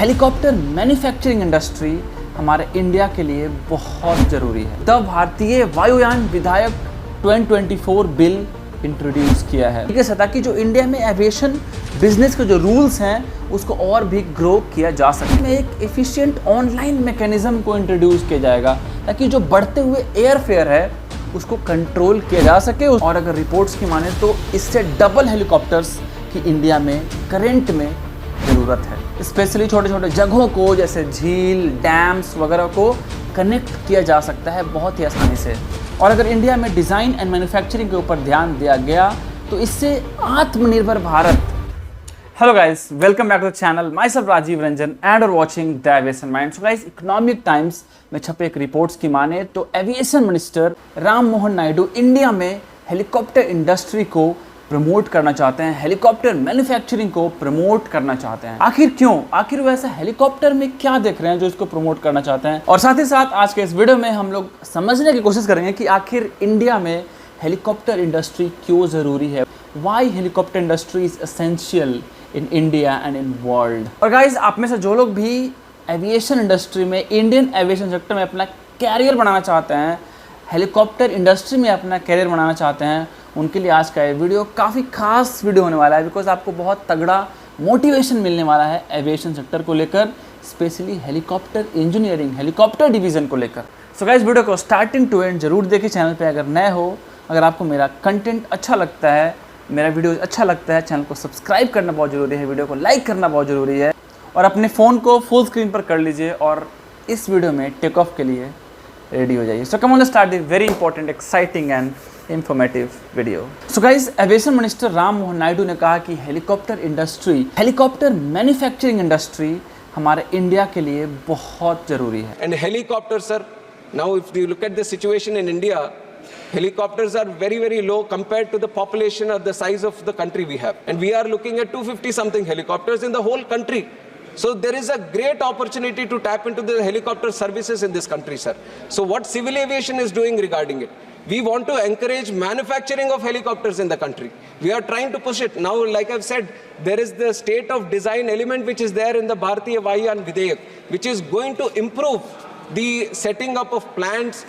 Helicopter manufacturing industry हमारे India के लिए बहुत ज़रूरी है। द भारतीय वायुयान विधायक 2024 बिल इंट्रोड्यूस किया है ठीक है, ताकि जो इंडिया में एविएशन बिजनेस के जो रूल्स हैं उसको और भी ग्रो किया जा सके। में एक एफिशिएंट ऑनलाइन मैकेनिज्म को इंट्रोड्यूस किया जाएगा ताकि जो बढ़ते हुए एयरफेयर है उसको कंट्रोल किया जा सके। और अगर रिपोर्ट्स की माने तो इससे डबल हेलीकॉप्टर्स की इंडिया में करंट में ज़रूरत है। स्पेशली छोटे छोटे जगहों को जैसे झील, डैम्स वगैरह को कनेक्ट किया जा सकता है बहुत ही आसानी से। और अगर इंडिया में डिज़ाइन एंड मैन्युफैक्चरिंग के ऊपर ध्यान दिया गया तो इससे आत्मनिर्भर Bharat. Hello guys, welcome back to the channel. Myself Rajiv Ranjan and are watching the aviation mind. So guys, Economic Times में छपे एक रिपोर्ट्स की माने तो aviation minister Ram Mohan Naidu India में हेलीकॉप्टर इंडस्ट्री को प्रमोट करना चाहते हैं, हेलीकॉप्टर मैन्युफैक्चरिंग को प्रमोट करना चाहते हैं। आखिर क्यों? आखिर वैसे हेलीकॉप्टर में क्या देख रहे हैं जो इसको प्रमोट करना चाहते हैं? और साथ ही साथ आज के इस वीडियो में हम लोग समझने की कोशिश करेंगे कि आखिर इंडिया में हेलीकॉप्टर इंडस्ट्री क्यों ज़रूरी है। Why helicopter industry is essential in India and in world. और गाइज, आप में से जो लोग भी एविएशन इंडस्ट्री में, इंडियन एविएशन सेक्टर में अपना कैरियर बनाना चाहते हैं, हेलीकॉप्टर इंडस्ट्री में अपना कैरियर बनाना चाहते हैं, उनके लिए आज का ये वीडियो काफ़ी खास वीडियो होने वाला है। बिकॉज आपको बहुत तगड़ा मोटिवेशन मिलने वाला है एविएशन सेक्टर को लेकर, specially helicopter engineering, helicopter division को लेकर। सो गाइस, वीडियो को स्टार्टिंग टू एंड जरूर देखिए। चैनल पे अगर नए हो, अगर आपको मेरा कंटेंट अच्छा लगता है, मेरा वीडियो अच्छा लगता है, चैनल को सब्सक्राइब करना बहुत ज़रूरी है, वीडियो को लाइक करना बहुत ज़रूरी है, और अपने फ़ोन को फुल स्क्रीन पर कर लीजिए और इस वीडियो में टेक ऑफ के लिए रेडी हो जाइए। So come on start the very important, exciting and informative video. So guys, aviation minister Ram Mohan Naidu ने कहा कि helicopter industry, helicopter manufacturing industry हमारे इंडिया के लिए बहुत जरूरी है। And helicopter sir, now if you look at the situation in India, helicopters are very low compared to the population or the size of the country we have, and we are looking at 250 something helicopters in the whole country. So there is a great opportunity to tap into the helicopter services in this country, sir. So what civil aviation is doing regarding it, we want to encourage manufacturing of helicopters in the country. We are trying to push it now. Like I've said, there is the state of design element which is there in the Bharatiya Vayuyan Vidayak, which is going to improve the setting up of plants,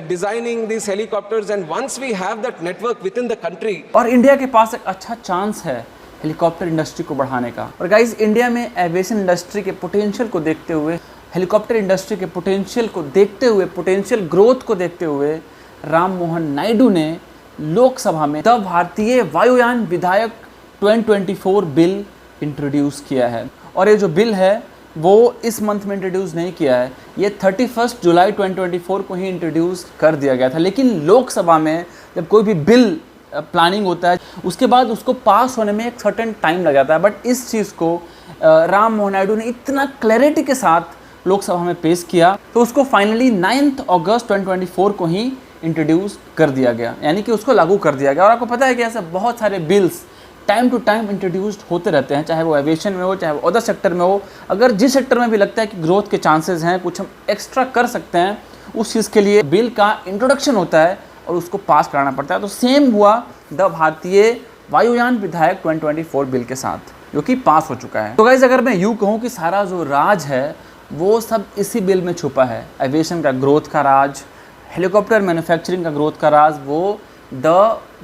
designing these helicopters, and once we have that network within the country. और India के पास एक अच्छा chance है helicopter industry को बढ़ाने का। और guys, India में एविएशन इंडस्ट्री के पोटेंशियल को देखते हुए, हेलीकॉप्टर इंडस्ट्री के पोटेंशियल को देखते हुए, पोटेंशियल ग्रोथ को देखते हुए, राम मोहन नायडू ने लोकसभा में द भारतीय वायुयान विधायक 2024 बिल इंट्रोड्यूस किया है। और ये जो बिल है वो इस मंथ में इंट्रोड्यूस नहीं किया है, ये 31 जुलाई 2024 को ही इंट्रोड्यूस कर दिया गया था। लेकिन लोकसभा में जब कोई भी बिल प्लानिंग होता है उसके बाद उसको पास होने में एक सर्टेन टाइम लग जाता है। बट इस चीज़ को राम मोहन नायडू ने इतना क्लैरिटी के साथ लोकसभा में पेश किया तो उसको फाइनली 9 अगस्त 2024 को ही इंट्रोड्यूस कर दिया गया, यानी कि उसको लागू कर दिया गया। और आपको पता है कि ऐसे बहुत सारे bills time to time introduced होते रहते हैं, चाहे वो एविएशन में हो, चाहे वो अदर सेक्टर में हो। अगर जिस सेक्टर में भी लगता है कि ग्रोथ के चांसेस हैं, कुछ हम एक्स्ट्रा कर सकते हैं, उस चीज़ के लिए बिल का इंट्रोडक्शन होता है और उसको पास कराना पड़ता है। तो सेम हुआ द भारतीय वायुयान विधायक 2024 बिल के साथ, जो कि पास हो चुका है। तो गाइस, अगर मैं यूँ कहूँ कि सारा जो राज है वो सब इसी बिल में छुपा है। एविएशन का ग्रोथ का राज, हेलीकॉप्टर मैन्युफैक्चरिंग का ग्रोथ का राज, वो द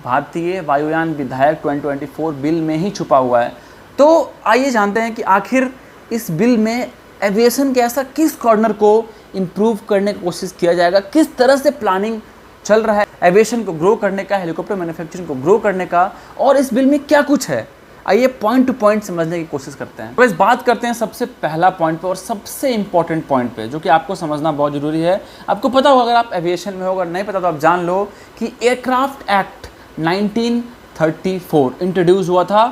भारतीय वायुयान विधायक 2024 बिल में ही छुपा हुआ है। तो आइए जानते हैं कि आखिर इस बिल में एविएशन के ऐसा किस कॉर्नर को इम्प्रूव करने की कोशिश किया जाएगा, किस तरह से प्लानिंग चल रहा है एविएशन को ग्रो करने का, हेलीकॉप्टर मैन्युफैक्चरिंग को ग्रो करने का, और इस बिल में क्या कुछ है। आइए पॉइंट टू पॉइंट समझने की कोशिश करते हैं। तो इस बात करते हैं सबसे पहला पॉइंट पे और सबसे इंपॉर्टेंट पॉइंट पे, जो कि आपको समझना बहुत ज़रूरी है। आपको पता होगा, अगर आप एविएशन में हो, अगर नहीं पता तो आप जान लो कि एयरक्राफ्ट एक्ट 1934 इंट्रोड्यूस हुआ था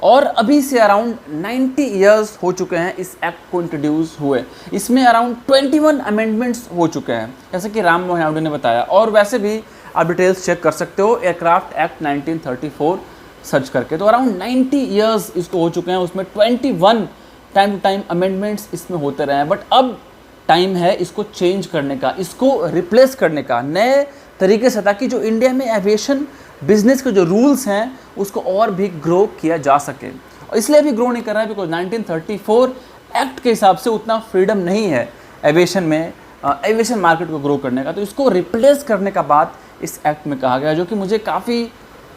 और अभी से अराउंड 90 ईयर्स हो चुके हैं इस एक्ट को इंट्रोड्यूस हुए। इसमें अराउंड 21 अमेंडमेंट्स हो चुके हैं, जैसे कि राम मोहन नायडू ने बताया। और वैसे भी आप डिटेल्स चेक कर सकते हो एयरक्राफ्ट एक्ट 1934 सर्च करके। तो अराउंड 90 ईयर्स इसको हो चुके हैं, उसमें 21 टाइम टू टाइम अमेंडमेंट्स इसमें होते रहे हैं। बट अब टाइम है इसको चेंज करने का, इसको रिप्लेस करने का नए तरीके से, ताकि जो इंडिया में एविएशन बिजनेस के जो रूल्स हैं उसको और भी ग्रो किया जा सके। और इसलिए भी ग्रो नहीं कर रहा है बिकॉज 1934 एक्ट के हिसाब से उतना फ्रीडम नहीं है एविएशन में, एविएशन मार्केट को ग्रो करने का, तो इसको रिप्लेस करने का बात इस एक्ट में कहा गया, जो कि मुझे काफ़ी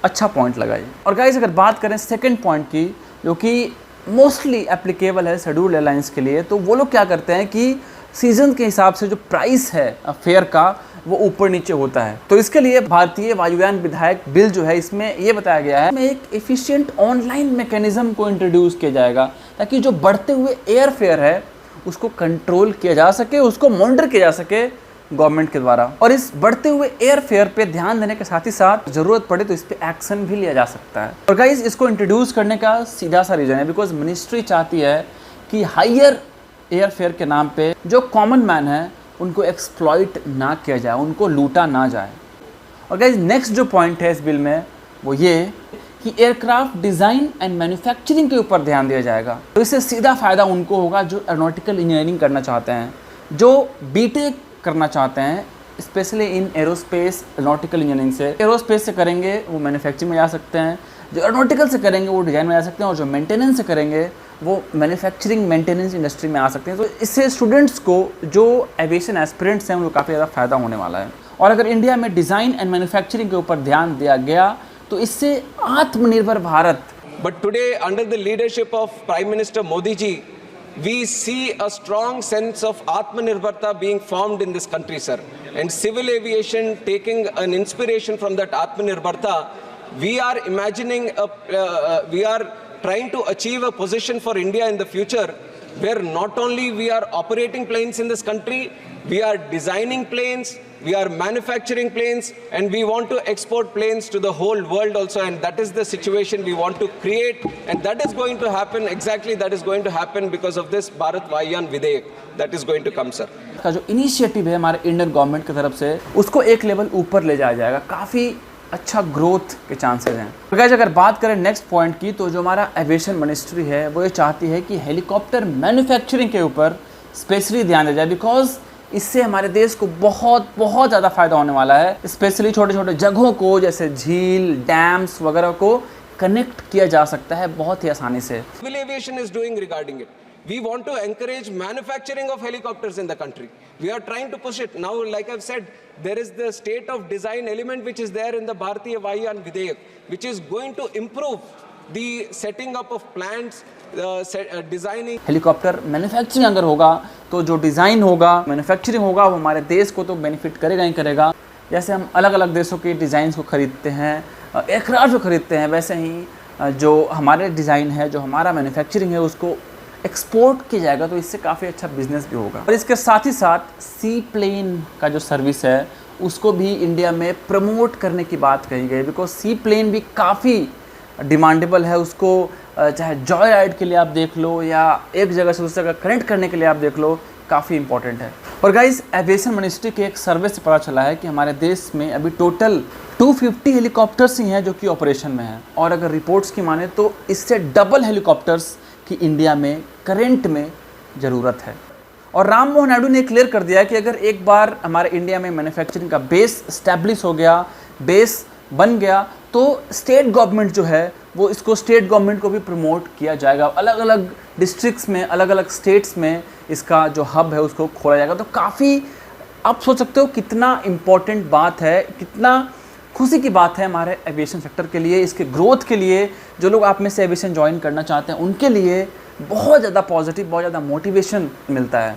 अच्छा पॉइंट लगा ये। और गाइस अगर बात करें सेकंड पॉइंट की, जो कि मोस्टली एप्लीकेबल है शेड्यूल्ड एयरलाइंस के लिए, तो वो लोग क्या करते हैं कि सीजन के हिसाब से जो प्राइस है फेयर का वो ऊपर नीचे होता है। तो इसके लिए भारतीय वायुयान विधायक बिल जो है, इसमें ये बताया गया है एक एफिशिएंट ऑनलाइन मैकेनिज्म को इंट्रोड्यूस किया जाएगा, ताकि जो बढ़ते हुए एयर फेयर है उसको कंट्रोल किया जा सके, उसको मॉनिटर किया जा सके गवर्नमेंट के द्वारा। और इस बढ़ते हुए एयर फेयर पे ध्यान देने के साथ ही साथ जरूरत पड़े तो इस पे एक्शन भी लिया जा सकता है। और गाइस इसको इंट्रोड्यूस करने का सीधा सा रीजन है बिकॉज मिनिस्ट्री चाहती है कि हायर एयर फेयर के नाम पे जो कॉमन मैन है उनको एक्सप्लॉइट ना किया जाए, उनको लूटा ना जाए। और गाइस नेक्स्ट जो पॉइंट है इस बिल में वो ये कि एयरक्राफ्ट डिज़ाइन एंड मैन्युफैक्चरिंग के ऊपर ध्यान दिया जाएगा। तो इससे सीधा फ़ायदा उनको होगा जो एरोनॉटिकल इंजीनियरिंग करना चाहते हैं, जो बीटेक करना चाहते हैं, specially in aerospace aeronautical engineering से। एरोस्पेस से करेंगे वो मैन्युफैक्चरिंग में जा सकते हैं, जो एरोनॉटिकल से करेंगे वो डिज़ाइन में जा सकते हैं, और जो मेंटेनेंस से करेंगे वो मैन्युफैक्चरिंग मेंटेनेंस इंडस्ट्री में आ सकते हैं। तो इससे स्टूडेंट्स को जो एविएशन एस्पिरेंट्स हैं उनको काफ़ी ज़्यादा फ़ायदा होने वाला है। और अगर इंडिया में डिज़ाइन एंड मैन्युफैक्चरिंग के ऊपर ध्यान दिया गया तो इससे आत्मनिर्भर Bharat. But today, under the leadership of Prime Minister Modi ji, we see a strong sense of Atmanirbharta being formed in this country, sir. And civil aviation taking an inspiration from that Atmanirbharta, we are imagining, we are trying to achieve a position for India in the future where not only we are operating planes in this country, we are designing planes, we are manufacturing planes, and we want to export planes to the whole world also, and that is the situation we want to create, and that is going to happen, exactly that is going to happen because of this Bharat Vaयुयान विधेयक that is going to come, sir. का जो initiative है हमारे Indian government की तरफ से, उसको एक लेवल ऊपर ले जाया जाएगा, काफ़ी अच्छा ग्रोथ के चांसेस हैं। तो गाइस अगर बात करें नेक्स्ट पॉइंट की, तो जो हमारा एविएशन मिनिस्ट्री है वो ये चाहती है कि हेलीकॉप्टर मैन्युफैक्चरिंग के ऊपर स्पेशली ध्यान दिया जाए, बिकॉज इससे हमारे देश को बहुत ज़्यादा फायदा होने वाला है। स्पेशली छोटे छोटे जगहों को जैसे झील, डैम्स वगैरह को कनेक्ट किया जा सकता है बहुत ही आसानी से। Civil aviation is doing regarding it. We want to encourage manufacturing of helicopters in the country. We are trying to push it. Now, like I've said, there is the state of design element which is there in the Bharatiya Vaयुयान विधेयक, which is going to improve the setting up of plants, designing. Helicopter manufacturing अगर होगा तो जो design होगा, manufacturing होगा, वो हमारे देश को तो बेनिफिट करेगा ही करेगा। जैसे हम अलग अलग देशों के डिज़ाइंस को खरीदते हैं, एयरक्राफ्ट को खरीदते हैं, वैसे ही जो हमारे डिज़ाइन है, जो हमारा मैन्युफैक्चरिंग है, उसको एक्सपोर्ट किया जाएगा, तो इससे काफ़ी अच्छा बिजनेस भी होगा। और इसके साथ ही साथ सी प्लेन का जो सर्विस है उसको भी इंडिया में प्रमोट करने की बात कही गई, बिकॉज सी प्लेन भी काफ़ी डिमांडेबल है। उसको चाहे जॉय राइड के लिए आप देख लो या एक जगह से दूसरी जगह कनेक्ट करने के लिए आप देख लो, काफ़ी इंपॉर्टेंट है। और गाइस एविएशन मिनिस्ट्री के एक सर्वे से पता चला है कि हमारे देश में अभी टोटल 250 हेलीकॉप्टर्स ही हैं जो कि ऑपरेशन में हैं, और अगर रिपोर्ट्स की माने तो इससे डबल हेलीकॉप्टर्स की इंडिया में करेंट में ज़रूरत है। और राम मोहन नायडू ने क्लियर कर दिया कि अगर एक बार हमारे इंडिया में मैन्युफैक्चरिंग का बेस स्टैब्लिश हो गया, बेस बन गया, तो स्टेट गवर्नमेंट जो है वो इसको स्टेट गवर्नमेंट को भी प्रमोट किया जाएगा। अलग अलग डिस्ट्रिक्ट्स में, अलग अलग स्टेट्स में इसका जो हब है उसको खोला जाएगा। तो काफ़ी आप सोच सकते हो कितना इम्पोर्टेंट बात है, कितना खुशी की बात है हमारे एविएशन सेक्टर के लिए, इसके ग्रोथ के लिए। जो लोग आप में से एविएशन ज्वाइन करना चाहते हैं उनके लिए बहुत ज़्यादा पॉजिटिव, बहुत ज़्यादा मोटिवेशन मिलता है।